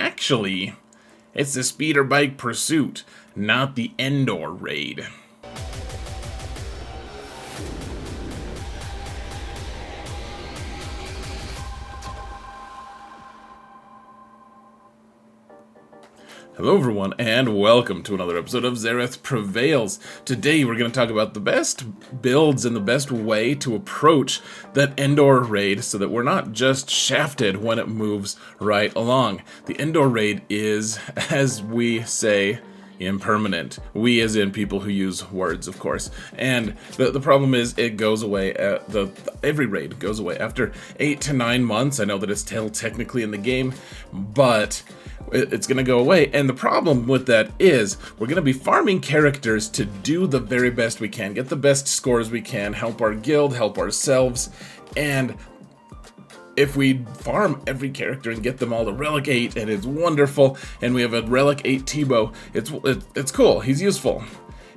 actually, it's the speeder bike pursuit, not the Endor raid. Hello everyone, and welcome to another episode of Xerath Prevails. Today we're going to talk about the best builds and the best way to approach that Endor raid so that we're not just shafted when it moves right along. The Endor raid is, as we say, impermanent. We as in people who use words, of course. And the problem is it goes away, every raid goes away after 8 to 9 months. I know that it's still technically in the game, but it's going to go away. And the problem with that is we're going to be farming characters to do the very best we can, get the best scores we can, help our guild, help ourselves. And if we farm every character and get them all to Relic 8, and it's wonderful, and we have a Relic 8 T-Bow, it's cool, he's useful.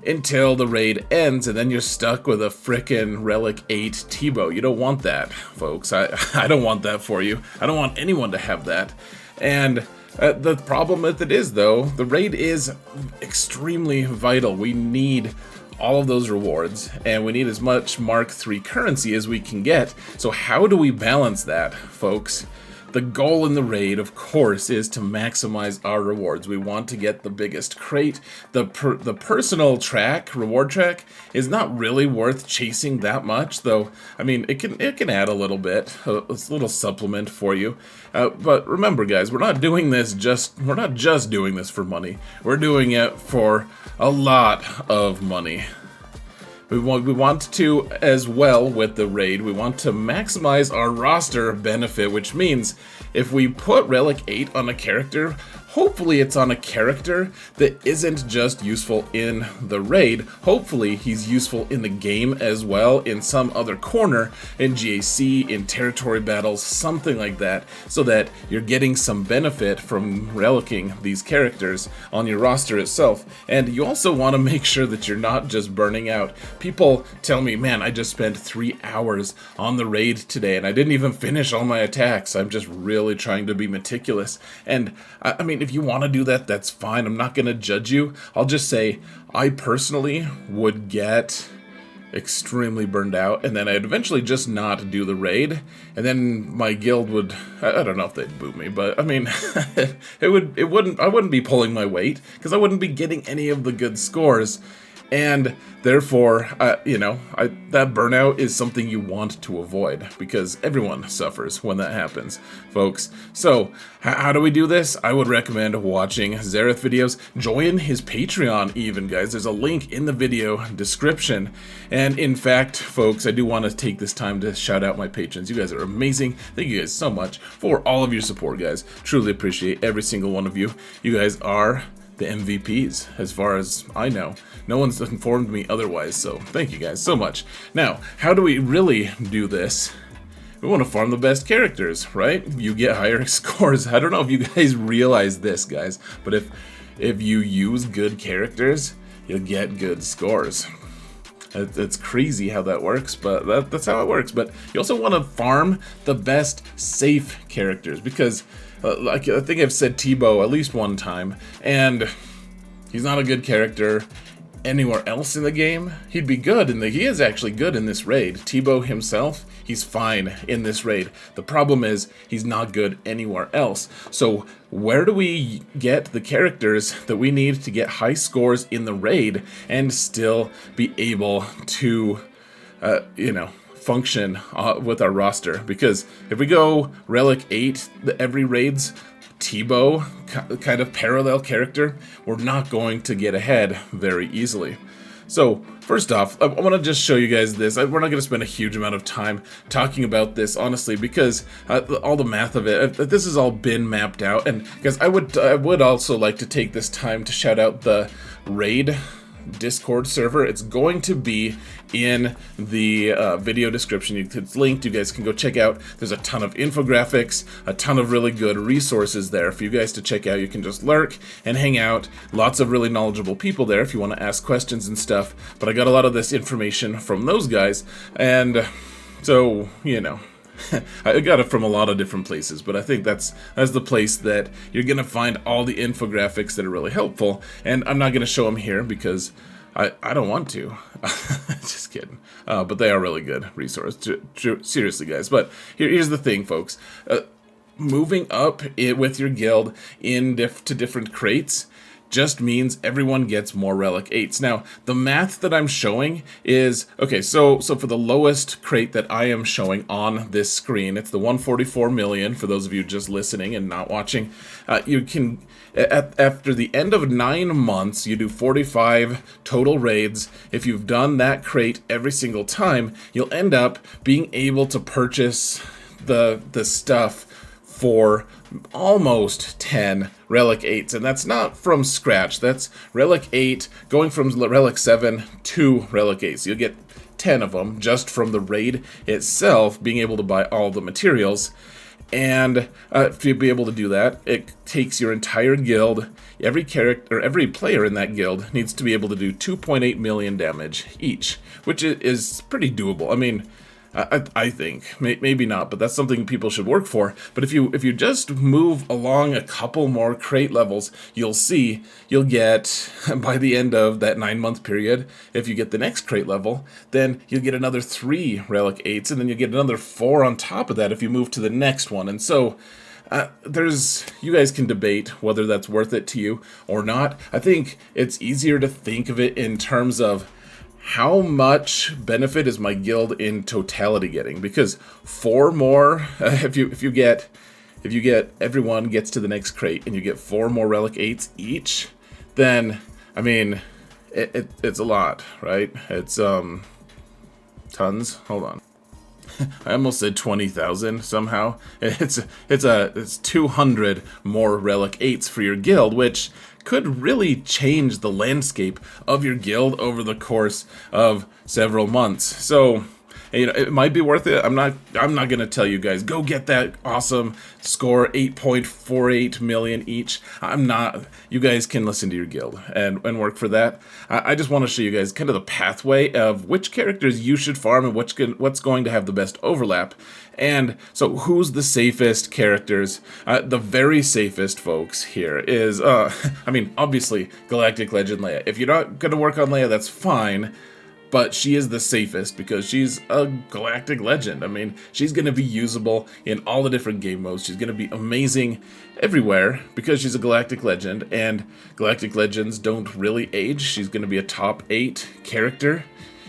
Until the raid ends, and then you're stuck with a frickin' Relic 8 T-Bow. You don't want that, folks. I don't want that for you. I don't want anyone to have that. And the problem with it is, though, the raid is extremely vital. We need all of those rewards, and we need as much Mark III currency as we can get. So how do we balance that, folks? The goal in the raid, of course, is to maximize our rewards. We want to get the biggest crate. The personal track, reward track, is not really worth chasing that much, though. I mean, it can add a little bit, a little supplement for you. But remember, guys, we're not just doing this for money. We're doing it for a lot of money. We want to, as well with the raid, we want to maximize our roster benefit, which means if we put Relic 8 on a character, hopefully it's on a character that isn't just useful in the raid. Hopefully he's useful in the game as well, in some other corner, in GAC, in territory battles, something like that, so that you're getting some benefit from relicking these characters on your roster itself. And you also want to make sure that you're not just burning out. People tell me, man, I just spent 3 hours on the raid today and I didn't even finish all my attacks. I'm just really trying to be meticulous. And I mean, if you want to do that, that's fine. I'm not going to judge you. I'll just say I personally would get extremely burned out, and then I'd eventually just not do the raid, and then my guild would, I don't know if they'd boot me, but I mean, I wouldn't be pulling my weight, because I wouldn't be getting any of the good scores. And therefore, that burnout is something you want to avoid, because everyone suffers when that happens, folks. So, how do we do this? I would recommend watching Xerath videos. Join his Patreon even, guys. There's a link in the video description. And in fact, folks, I do want to take this time to shout out my patrons. You guys are amazing. Thank you guys so much for all of your support, guys. Truly appreciate every single one of you. You guys are the MVPs, as far as I know. No one's informed me otherwise, so thank you guys so much. Now, how do we really do this? We want to farm the best characters, right? You get higher scores. I don't know if you guys realize this, guys, but if you use good characters, you'll get good scores. It's crazy how that works, but that's how it works. But you also want to farm the best safe characters, because like I think I've said T-Bow at least one time, and he's not a good character anywhere else in the game. He'd be good, and he is actually good in this raid. T-Bow himself, he's fine in this raid. The problem is he's not good anywhere else. So where do we get the characters that we need to get high scores in the raid and still be able to, function with our roster? Because if we go Relic 8, every raid's T-Bow kind of parallel character, we're not going to get ahead very easily. So first off, I want to just show you guys this. We're not going to spend a huge amount of time talking about this, honestly, because all the math of it, this has all been mapped out. And because I would also like to take this time to shout out the raid Discord server. It's going to be in the video description. It's linked. You guys can go check out. There's a ton of infographics, a ton of really good resources there for you guys to check out. You can just lurk and hang out. Lots of really knowledgeable people there if you want to ask questions and stuff. But I got a lot of this information from those guys, and so, I got it from a lot of different places, but I think that's the place that you're going to find all the infographics that are really helpful. And I'm not going to show them here because I don't want to. Just kidding. But they are really good resource. Seriously, guys. But here's the thing, folks. Moving up with your guild to different crates just means everyone gets more Relic 8s. Now, the math that I'm showing is, okay, so for the lowest crate that I am showing on this screen, it's the 144 million, for those of you just listening and not watching. You can, after the end of 9 months, you do 45 total raids. If you've done that crate every single time, you'll end up being able to purchase the stuff for almost 10 Relic 8s, and that's not from scratch. That's Relic 8 going from Relic 7 to Relic 8. So you'll get 10 of them just from the raid itself, being able to buy all the materials. And to be able to do that, it takes your entire guild. Every character, or every player in that guild needs to be able to do 2.8 million damage each, which is pretty doable. I mean, I think maybe not, but that's something people should work for. But if you just move along a couple more crate levels, you'll get, by the end of that 9-month period, if you get the next crate level, then you'll get another 3 Relic 8s, and then you'll get another 4 on top of that if you move to the next one. And so you guys can debate whether that's worth it to you or not. I think it's easier to think of it in terms of how much benefit is my guild in totality getting? Because 4 more, if you get everyone gets to the next crate and you get 4 more Relic 8s each, then I mean it's a lot, right? It's tons. Hold on. I almost said 20,000 somehow. It's 200 more Relic 8s for your guild, which could really change the landscape of your guild over the course of several months. So, you know, it might be worth it. I'm not going to tell you guys, go get that awesome score, 8.48 million each. I'm not. You guys can listen to your guild and work for that. I just want to show you guys kind of the pathway of which characters you should farm and what's going to have the best overlap. And so who's the safest characters? The very safest folks here is, I mean, obviously, Galactic Legend Leia. If you're not going to work on Leia, that's fine. But she is the safest because she's a Galactic Legend. I mean, she's going to be usable in all the different game modes. She's going to be amazing everywhere because she's a Galactic Legend, and Galactic Legends don't really age. She's going to be a top 8 character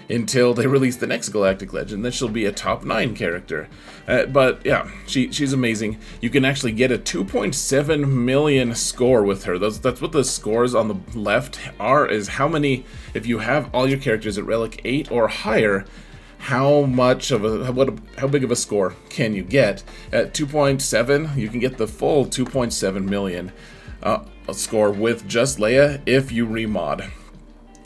until they release the next Galactic Legend. Then she'll be a top 9 character. But yeah, she's amazing. You can actually get a 2.7 million score with her. That's what the scores on the left are, is how many, if you have all your characters at Relic 8 or higher, how big of a score can you get? At 2.7, you can get the full 2.7 million score with just Leia if you remod.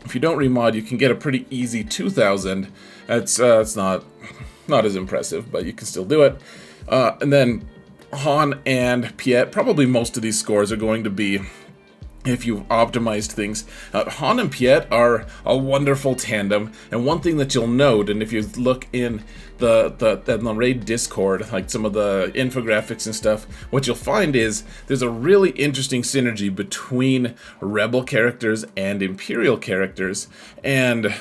If you don't remod, you can get a pretty easy 2,000. It's not as impressive, but you can still do it. And then Han and Piet, probably most of these scores are going to be, if you've optimized things. Han and Piet are a wonderful tandem, and one thing that you'll note, and if you look in the raid Discord, like some of the infographics and stuff, what you'll find is there's a really interesting synergy between Rebel characters and Imperial characters, and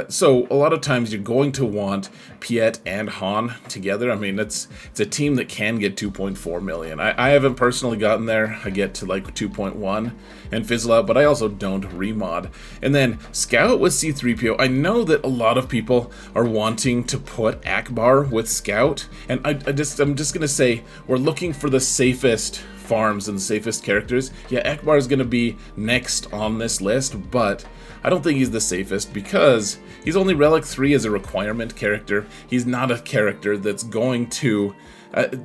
so a lot of times you're going to want Piet and Han together. I mean, it's a team that can get 2.4 million. I haven't personally gotten there. I get to like 2.1 and fizzle out, but I also don't remod. And then Scout with C-3PO. I know that a lot of people are wanting to put Akbar with Scout, and I'm just gonna say we're looking for the safest farms and the safest characters. Yeah, Akbar is gonna be next on this list, but I don't think he's the safest because he's only Relic 3 as a requirement character. He's not a character that's going to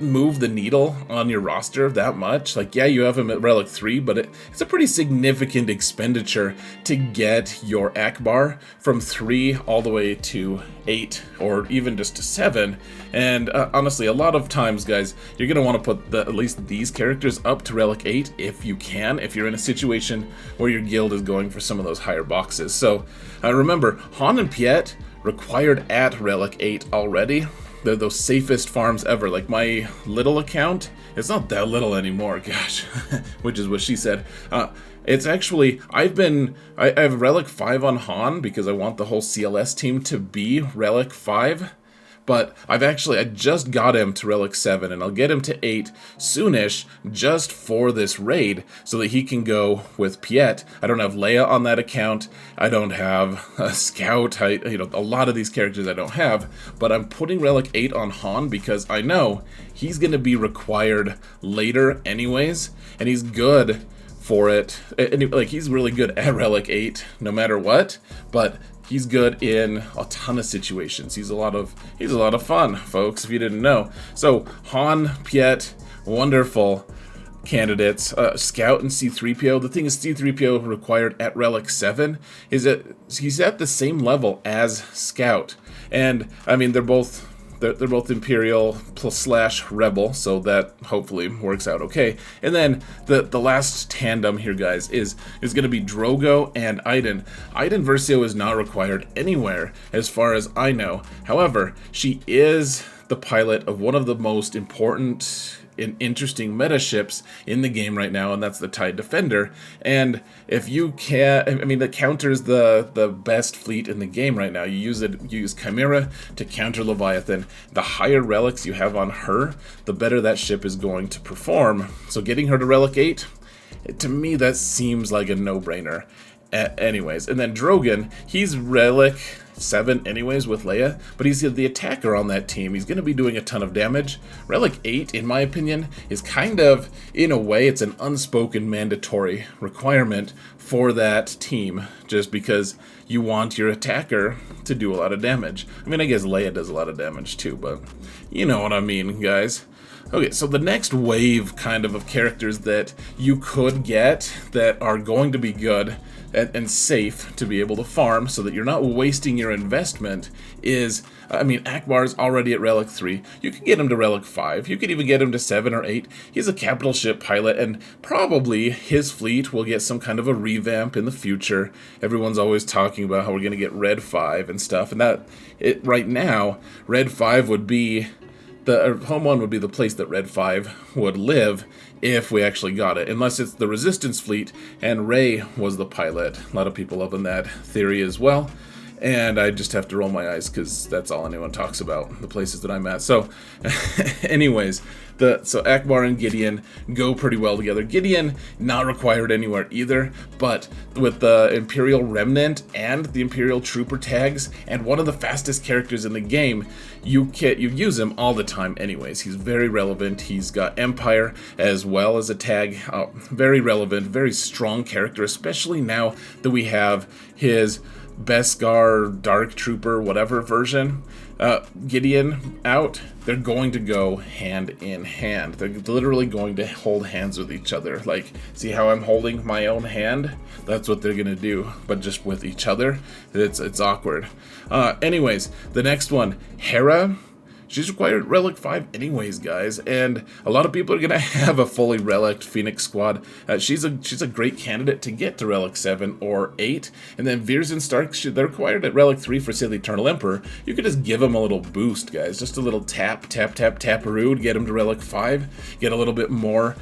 move the needle on your roster that much. Like, yeah, you have him at Relic 3, but it's a pretty significant expenditure to get your Akbar from 3 all the way to 8 or even just to 7. And honestly, a lot of times, guys, you're going to want to put at least these characters up to Relic 8 if you can, if you're in a situation where your guild is going for some of those higher boxes. So remember, Han and Piet required at Relic 8 already. they're those safest farms ever. Like my little account, it's not that little anymore, gosh, which is what she said. It's actually, I have Relic 5 on Han because I want the whole CLS team to be Relic 5. But I just got him to Relic 7, and I'll get him to 8 soonish just for this raid, so that he can go with Piet. I don't have Leia on that account. I don't have a Scout. A lot of these characters I don't have, but I'm putting Relic 8 on Han because I know he's going to be required later anyways, and he's good for it. And he's really good at Relic 8 no matter what, but he's good in a ton of situations. He's a lot of fun, folks, if you didn't know. So Han, Piet, wonderful candidates. Scout and C-3PO. The thing is, C-3PO required at Relic 7 is that he's at the same level as Scout. And I mean, they're both Imperial / Rebel, so that hopefully works out okay. And then the last tandem here, guys, is going to be Drogo and Iden. Iden Versio is not required anywhere, as far as I know. However, she is the pilot of one of the most important and interesting meta ships in the game right now, and that's the TIE Defender. And if you can, I mean, that counters the best fleet in the game right now. You use Chimera to counter Leviathan. The higher relics you have on her, the better that ship is going to perform. So getting her to Relic 8, to me, that seems like a no-brainer. Anyways, and then Drogon, he's Relic 7 anyways with Leia, but he's the attacker on that team. He's going to be doing a ton of damage. Relic 8, in my opinion, is kind of, in a way, it's an unspoken mandatory requirement for that team, just because you want your attacker to do a lot of damage. I mean, I guess Leia does a lot of damage too, but you know what I mean, guys. Okay, so the next wave kind of characters that you could get that are going to be good and safe to be able to farm so that you're not wasting your investment is, I mean, Akbar's already at Relic 3. You can get him to Relic 5. You could even get him to 7 or 8. He's a capital ship pilot, and probably his fleet will get some kind of a revamp in the future. Everyone's always talking about how we're going to get Red 5 and stuff, and right now, Red 5 would be Home 1 would be the place that Red 5 would live if we actually got it, unless it's the Resistance fleet and Rey was the pilot. A lot of people love in that theory as well, and I just have to roll my eyes because that's all anyone talks about, the places that I'm at. So anyways, so Akbar and Gideon go pretty well together. Gideon not required anywhere either, but with the Imperial Remnant and the Imperial Trooper tags and one of the fastest characters in the game, you use him all the time anyways. He's very relevant. He's got Empire as well as a tag. Very relevant, very strong character, especially now that we have his Beskar Dark Trooper whatever version. Gideon out, they're going to go hand in hand. They're literally going to hold hands with each other. Like, see how I'm holding my own hand? That's what they're gonna do, but just with each other. It's awkward. Anyways, the next one, Hera. She's required Relic 5 anyways, guys, and a lot of people are going to have a fully Relic Phoenix squad. She's a great candidate to get to Relic 7 or 8, and then Veers and Stark, they're required at Relic 3 for, say, the Eternal Emperor. You could just give them a little boost, guys, just a little taparoo to get them to Relic 5, get a little bit more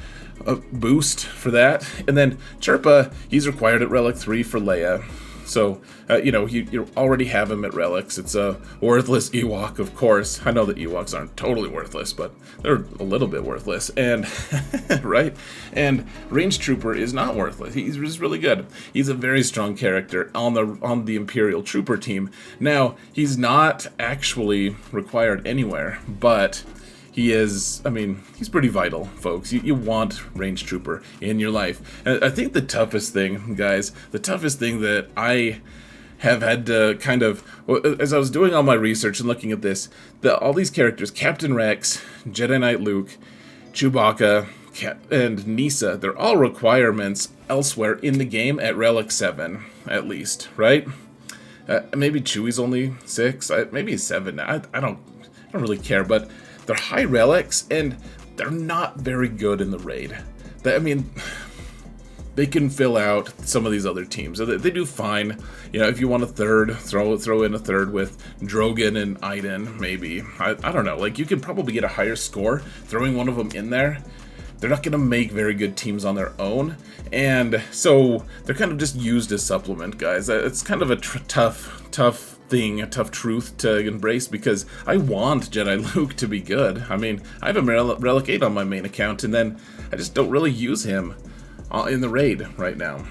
boost for that, and then Chirpa, he's required at Relic 3 for Leia. So, you already have him at Relics. It's a worthless Ewok, of course. I know that Ewoks aren't totally worthless, but they're a little bit worthless. And, right? And Range Trooper is not worthless. He's just really good. He's a very strong character on the Imperial Trooper team. Now, he's not actually required anywhere, but he is, I mean, he's pretty vital, folks. You want Range Trooper in your life. And I think the toughest thing, guys, the toughest thing that I have had to kind of, as I was doing all my research and looking at this, all these characters, Captain Rex, Jedi Knight Luke, Chewbacca, and Nisa, they're all requirements elsewhere in the game at Relic 7, at least, right? Maybe Chewie's only 6, maybe he's 7 now. I don't really care, but they're high relics, and they're not very good in the raid. I mean, they can fill out some of these other teams. They do fine. You know, if you want a third, throw in a third with Drogon and Iden, maybe. I don't know. Like, you can probably get a higher score throwing one of them in there. They're not going to make very good teams on their own, and so they're kind of just used as supplement, guys. It's kind of a tough thing, a tough truth to embrace, because I want Jedi Luke to be good. I mean, I have him Relic 8 on my main account, and then I just don't really use him in the raid right now,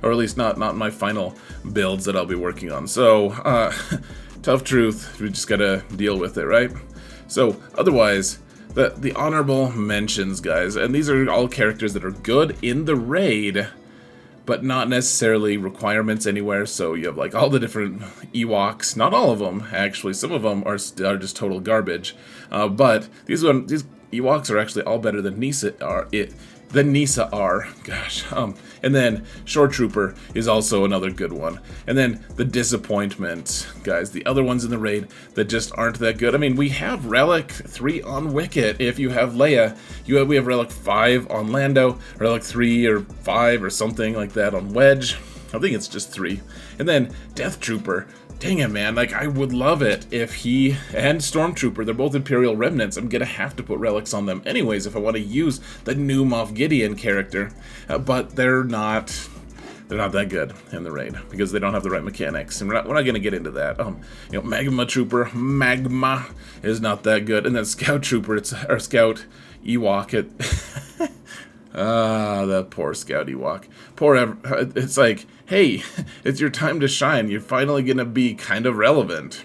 or at least not in my final builds that I'll be working on. So tough truth, we just gotta deal with it, right? So otherwise, the honorable mentions, guys, and these are all characters that are good in the raid, but not necessarily requirements anywhere. So you have like all the different Ewoks, not all of them actually, some of them are just total garbage, but these Ewoks are actually all better than Nisa are. Gosh. And then Shore Trooper is also another good one. And then the Disappointment, guys, the other ones in the raid that just aren't that good. I mean, we have Relic 3 on Wicket if you have Leia. We have Relic 5 on Lando, Relic 3 or 5 or something like that on Wedge. I think it's just 3. And then Death Trooper. Dang it, man. Like, I would love it if he and Stormtrooper, they're both Imperial Remnants. I'm gonna have to put relics on them anyways if I want to use the new Moff Gideon character. But they're not that good in the raid because they don't have the right mechanics. And we're not gonna get into that. You know, Magma Trooper, Magma is not that good. And then Scout Trooper, or Scout Ewok, that poor Scout Ewok. It's like, hey, it's your time to shine. You're finally gonna be kind of relevant.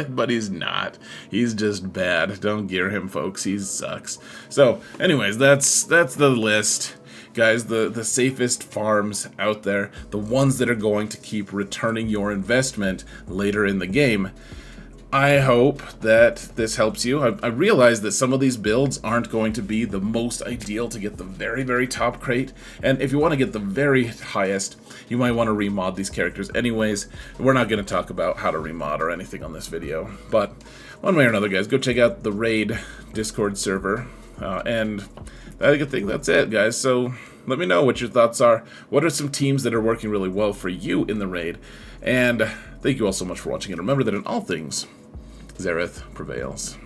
But he's not. He's just bad. Don't gear him, folks. He sucks. So, anyways, that's the list. Guys, the safest farms out there, the ones that are going to keep returning your investment later in the game. I hope that this helps you. I realize that some of these builds aren't going to be the most ideal to get the very, very top crate, and if you want to get the very highest, you might want to remod these characters anyways. We're not going to talk about how to remod or anything on this video, but one way or another, guys, go check out the Raid Discord server, and I think that's it, guys. So let me know what your thoughts are. What are some teams that are working really well for you in the raid? And thank you all so much for watching, and remember that in all things, Xaereth prevails.